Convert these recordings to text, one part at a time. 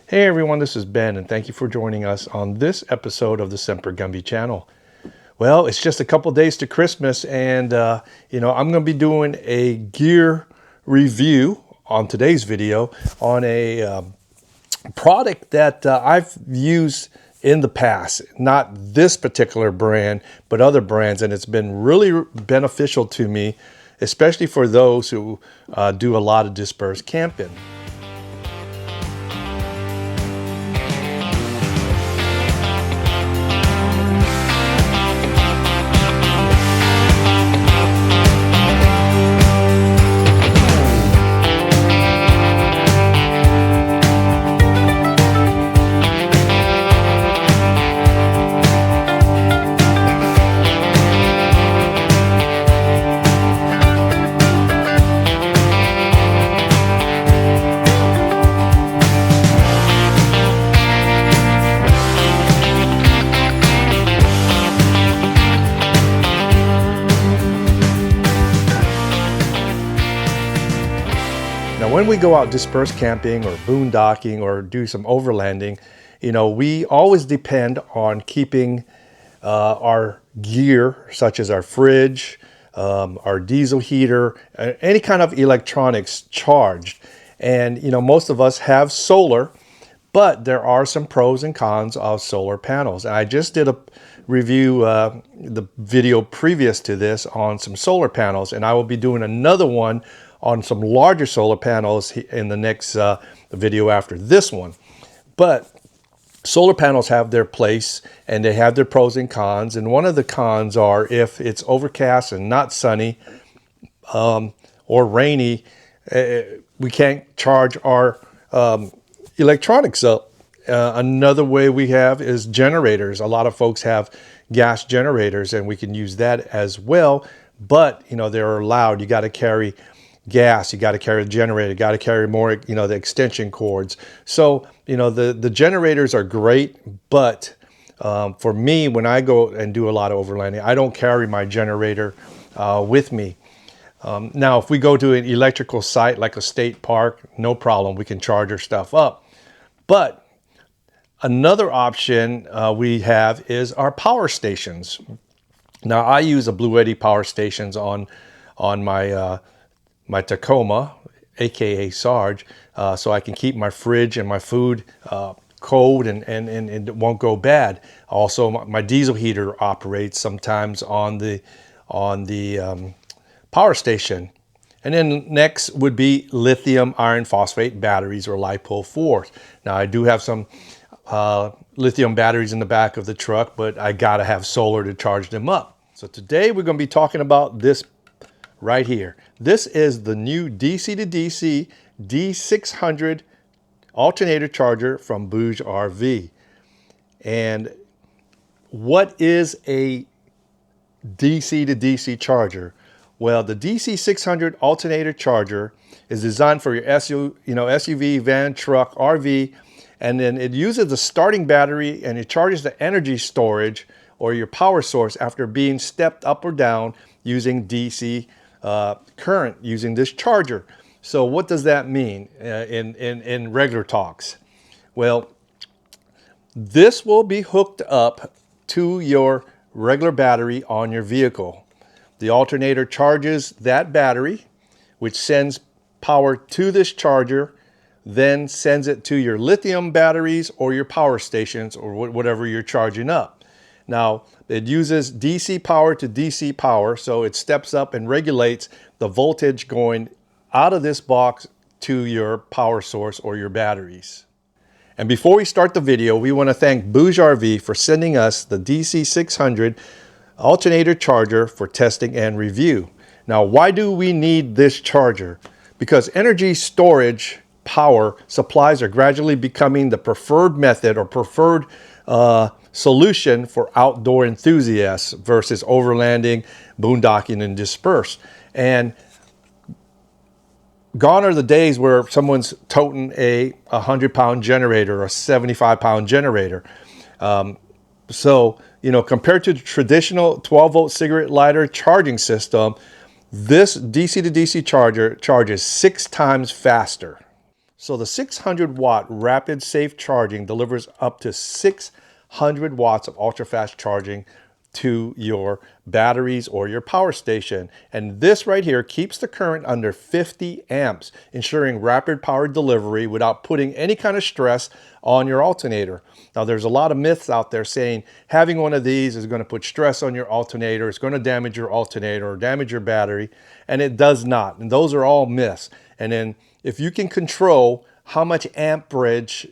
Hey everyone, this is Ben, and thank you for joining us on this episode of the Semper Gumbie channel. Well, it's just a couple days to Christmas, and I'm going to be doing a gear review on today's video on a product that I've used in the past. Not this particular brand, but other brands, and it's been really beneficial to me, especially for those who do a lot of dispersed camping. Now, when we go out dispersed camping or boondocking or do some overlanding, we always depend on keeping our gear, such as our fridge, our diesel heater, any kind of electronics charged. And, most of us have solar, but there are some pros and cons of solar panels. And I just did a review, the video previous to this, on some solar panels, and I will be doing another one on some larger solar panels in the next video after this one. But solar panels have their place and they have their pros and cons. And one of the cons are if it's overcast and not sunny or rainy, we can't charge our electronics up. Another way we have is generators. A lot of folks have gas generators and we can use that as well. But, they're allowed. You got to carry gas, you got to carry a generator, got to carry more, the extension cords. So, the generators are great, but for me, when I go and do a lot of overlanding, I don't carry my generator with me. Now, if we go to an electrical site like a state park, no problem, we can charge our stuff up. But another option we have is our power stations. Now, I use a Blue Eddy power stations on my Tacoma, aka Sarge, so I can keep my fridge and my food cold and it won't go bad. Also, my diesel heater operates sometimes on the power station. And then next would be lithium iron phosphate batteries, or LiPo4. Now, I do have some lithium batteries in the back of the truck, but I gotta have solar to charge them up. So today we're gonna be talking about this right here. This is the new DC to DC D600 alternator charger from BougeRV. And what is a DC to DC charger? Well, the DC600 alternator charger is designed for your SUV, van, truck, RV, and then it uses the starting battery and it charges the energy storage or your power source after being stepped up or down using DC current using this charger. So what does that mean in regular talks? Well, this will be hooked up to your regular battery on your vehicle. The alternator charges that battery, which sends power to this charger, then sends it to your lithium batteries or your power stations or whatever you're charging up. Now, it uses DC power to DC power, so it steps up and regulates the voltage going out of this box to your power source or your batteries. And before we start the video, we want to thank BougeRV for sending us the DC600 alternator charger for testing and review. Now, why do we need this charger? Because energy storage power supplies are gradually becoming the preferred method or preferred solution for outdoor enthusiasts versus overlanding, boondocking, and dispersed. And gone are the days where someone's toting a 100-pound generator or a 75-pound generator. So, compared to the traditional 12-volt cigarette lighter charging system, this DC to DC charger charges 6 times faster. So the 600 watt rapid safe charging delivers up to 600 watts of ultra fast charging to your batteries or your power station. And this right here keeps the current under 50 amps, ensuring rapid power delivery without putting any kind of stress on your alternator. Now there's a lot of myths out there saying having one of these is going to put stress on your alternator, it's going to damage your alternator or damage your battery, and it does not. And those are all myths. And then if you can control how much amperage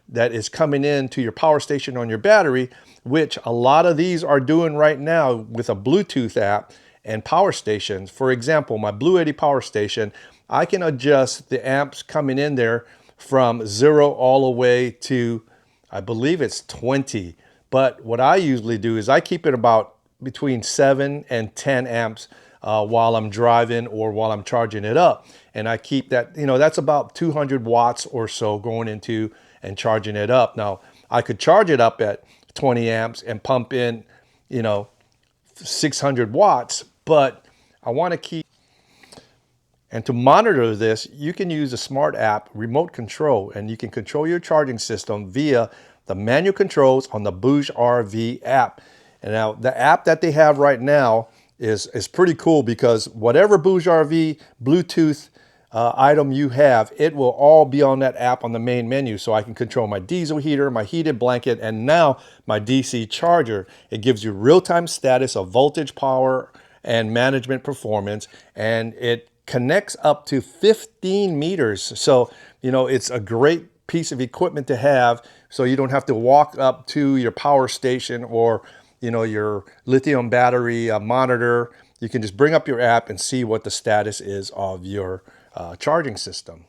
that is coming into your power station on your battery, which a lot of these are doing right now with a Bluetooth app and power stations. For example, my Blue 80 power station, I can adjust the amps coming in there from 0 all the way to, I believe it's 20. But what I usually do is I keep it about between 7 and 10 amps while I'm driving or while I'm charging it up. And I keep that, that's about 200 watts or so going into and charging it up. Now, I could charge it up at 20 amps and pump in, 600 watts, but I want to keep. And to monitor this, you can use a smart app, remote control, and you can control your charging system via the manual controls on the BougeRV app. And now the app that they have right now is pretty cool because whatever BougeRV Bluetooth item you have, it will all be on that app on the main menu. So I can control my diesel heater, my heated blanket, and now my DC charger. It gives you real-time status of voltage, power, and management performance, and it connects up to 15 meters. So, it's a great piece of equipment to have so you don't have to walk up to your power station or, your lithium battery monitor. You can just bring up your app and see what the status is of your charging system.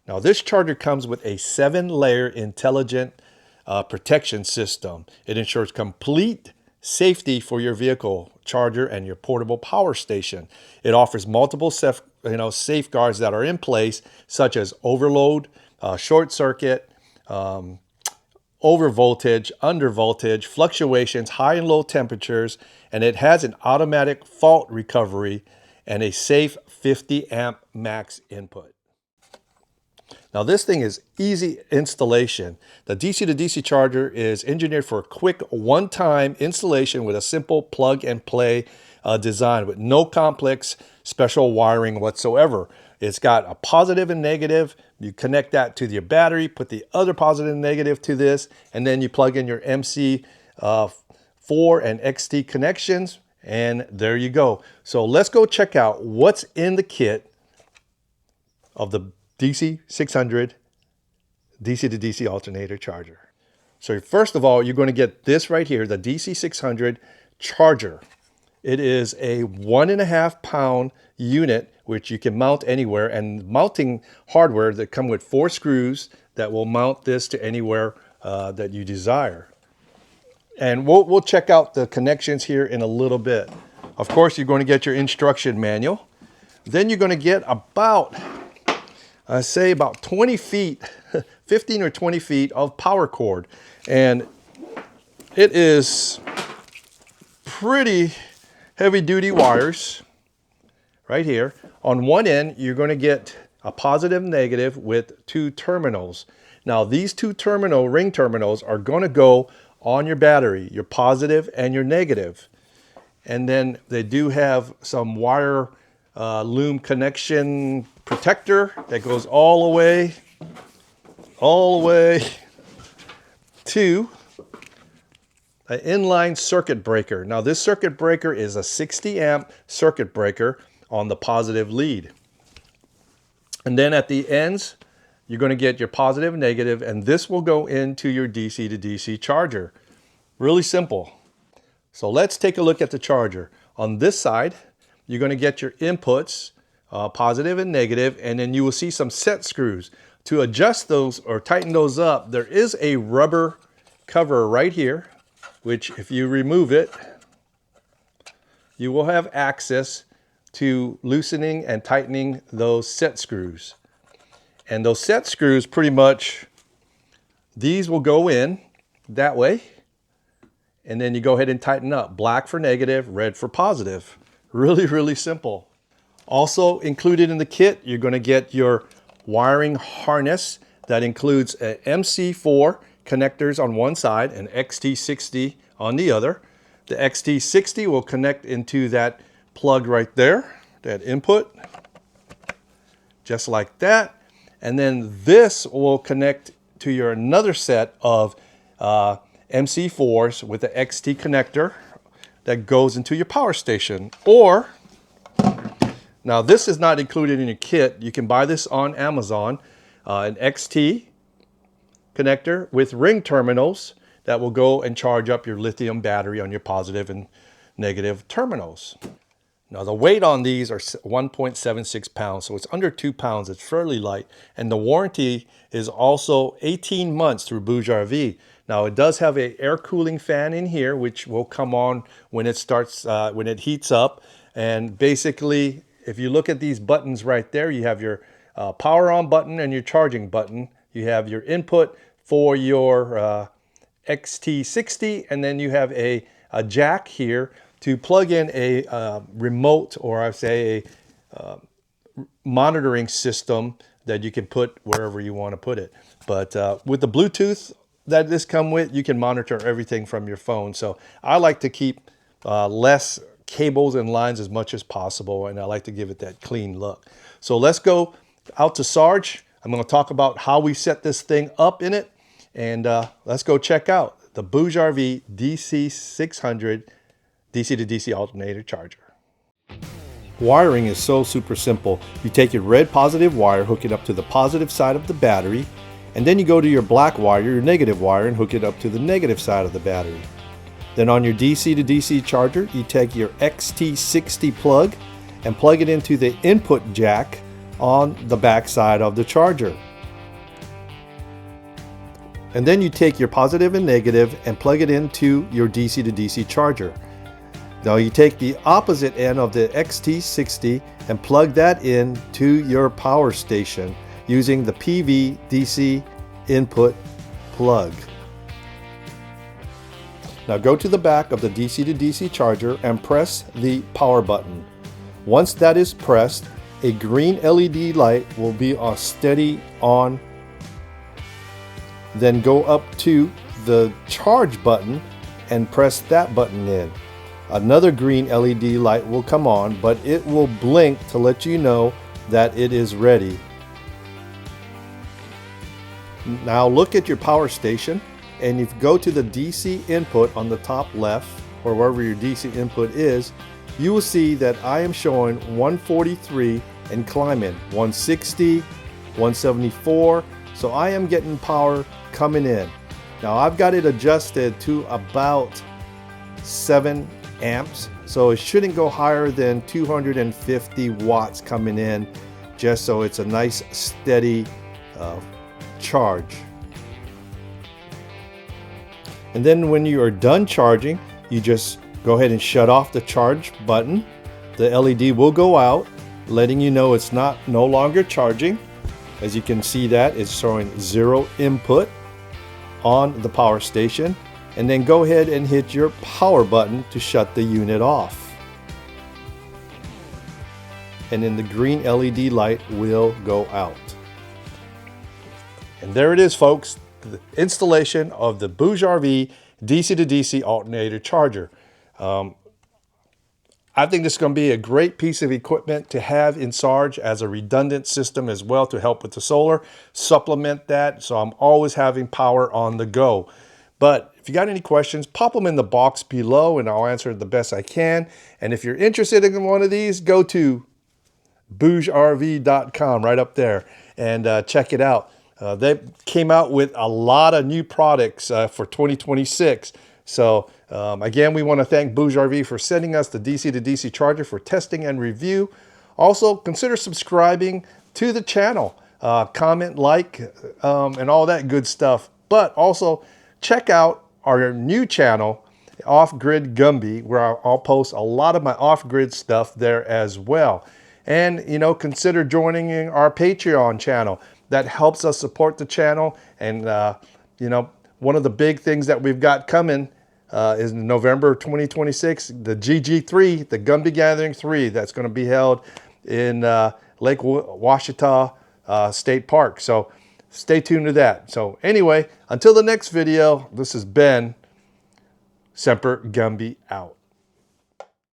Now, this charger comes with a 7-layer intelligent protection system. It ensures complete safety for your vehicle charger and your portable power station. It offers multiple safeguards that are in place, such as overload, short circuit, over voltage, under voltage, fluctuations, high and low temperatures, and it has an automatic fault recovery and a safe 50 amp max input. Now this thing is easy installation. The DC to DC charger is engineered for a quick one-time installation with a simple plug and play design with no complex special wiring whatsoever. It's got a positive and negative. You connect that to your battery, put the other positive and negative to this, and then you plug in your MC4 and XT connections, and there you go. So let's go check out what's in the kit of the DC 600 DC to DC alternator charger. So first of all, you're going to get this right here, the DC 600 charger. It is a 1.5 pound unit, which you can mount anywhere, and mounting hardware that come with 4 screws that will mount this to anywhere that you desire. And we'll check out the connections here in a little bit. Of course, you're going to get your instruction manual. Then you're going to get about, say about 20 feet, 15 or 20 feet of power cord. And it is pretty heavy duty wires right here. On one end, you're going to get a positive and negative with 2 terminals. Now these 2 ring terminals are going to go on your battery, your positive and your negative. And then they do have some wire loom connection protector that goes all the way to an inline circuit breaker. Now this circuit breaker is a 60 amp circuit breaker on the positive lead. And then at the ends, you're going to get your positive and negative, and this will go into your DC to DC charger. Really simple. So let's take a look at the charger. On this side, you're going to get your inputs, positive and negative, and then you will see some set screws. To adjust those or tighten those up, there is a rubber cover right here, which if you remove it, you will have access to loosening and tightening those set screws. And those set screws, pretty much, these will go in that way, and then you go ahead and tighten up. Black for negative, red for positive. Really, really simple. Also included in the kit, you're going to get your wiring harness that includes a MC4 connectors on one side and XT60 on the other. The XT60 will connect into that plug right there, that input, just like that. And then this will connect to your another set of MC4s with the XT connector that goes into your power station. Or, now this is not included in your kit. You can buy this on Amazon, an XT connector with ring terminals that will go and charge up your lithium battery on your positive and negative terminals. Now the weight on these are 1.76 pounds, so it's under 2 pounds. It's fairly light, and the warranty is also 18 months through BougeRV. Now it does have an air cooling fan in here, which will come on when it starts, when it heats up. And basically, if you look at these buttons right there, you have your power on button and your charging button. You have your input for your XT60, and then you have a jack here to plug in a remote, or I say a monitoring system that you can put wherever you want to put it. But with the Bluetooth that this come with, you can monitor everything from your phone. So I like to keep less cables and lines as much as possible, and I like to give it that clean look. So let's go out to Sarge. I'm going to talk about how we set this thing up in it, and let's go check out the BougeRV DC600 DC to DC alternator charger. Wiring is so super simple. You take your red positive wire, hook it up to the positive side of the battery, and then you go to your black wire, your negative wire, and hook it up to the negative side of the battery. Then on your DC to DC charger, you take your XT60 plug and plug it into the input jack on the back side of the charger. And then you take your positive and negative and plug it into your DC to DC charger. Now you take the opposite end of the XT60 and plug that in to your power station using the PV DC input plug. Now go to the back of the DC to DC charger and press the power button. Once that is pressed, a green LED light will be steady on. Then go up to the charge button and press that button in. Another green LED light will come on, but it will blink to let you know that it is ready. Now look at your power station, and if you go to the DC input on the top left, or wherever your DC input is, you will see that I am showing 143 and climbing, 160, 174, so I am getting power coming in. Now I've got it adjusted to about 7 amps, so it shouldn't go higher than 250 watts coming in, just so it's a nice steady charge. And then when you are done charging, you just go ahead and shut off the charge button. The LED will go out, letting you know it's no longer charging. As you can see, that it's showing 0 input on the power station. And then go ahead and hit your power button to shut the unit off. And then the green LED light will go out. And there it is, folks, the installation of the BougeRV DC to DC alternator charger. I think this is going to be a great piece of equipment to have in Sarge as a redundant system as well, to help with the solar, supplement that, so I'm always having power on the go. But if you got any questions, pop them in the box below and I'll answer the best I can. And if you're interested in one of these, go to BougeRV.com right up there and check it out. They came out with a lot of new products for 2026. So again, we want to thank BougeRV for sending us the DC to DC charger for testing and review. Also, consider subscribing to the channel, comment, like, and all that good stuff. But also check out our new channel, Off-Grid Gumbie, where I'll post a lot of my off-grid stuff there as well. And, you know, consider joining our Patreon channel. That helps us support the channel. And, you know, one of the big things that we've got coming is November 2026, the GG3, the Gumbie Gathering 3, that's going to be held in Lake Washita, State Park. So stay tuned to that. So anyway, until the next video, this is Ben, Semper Gumbie out.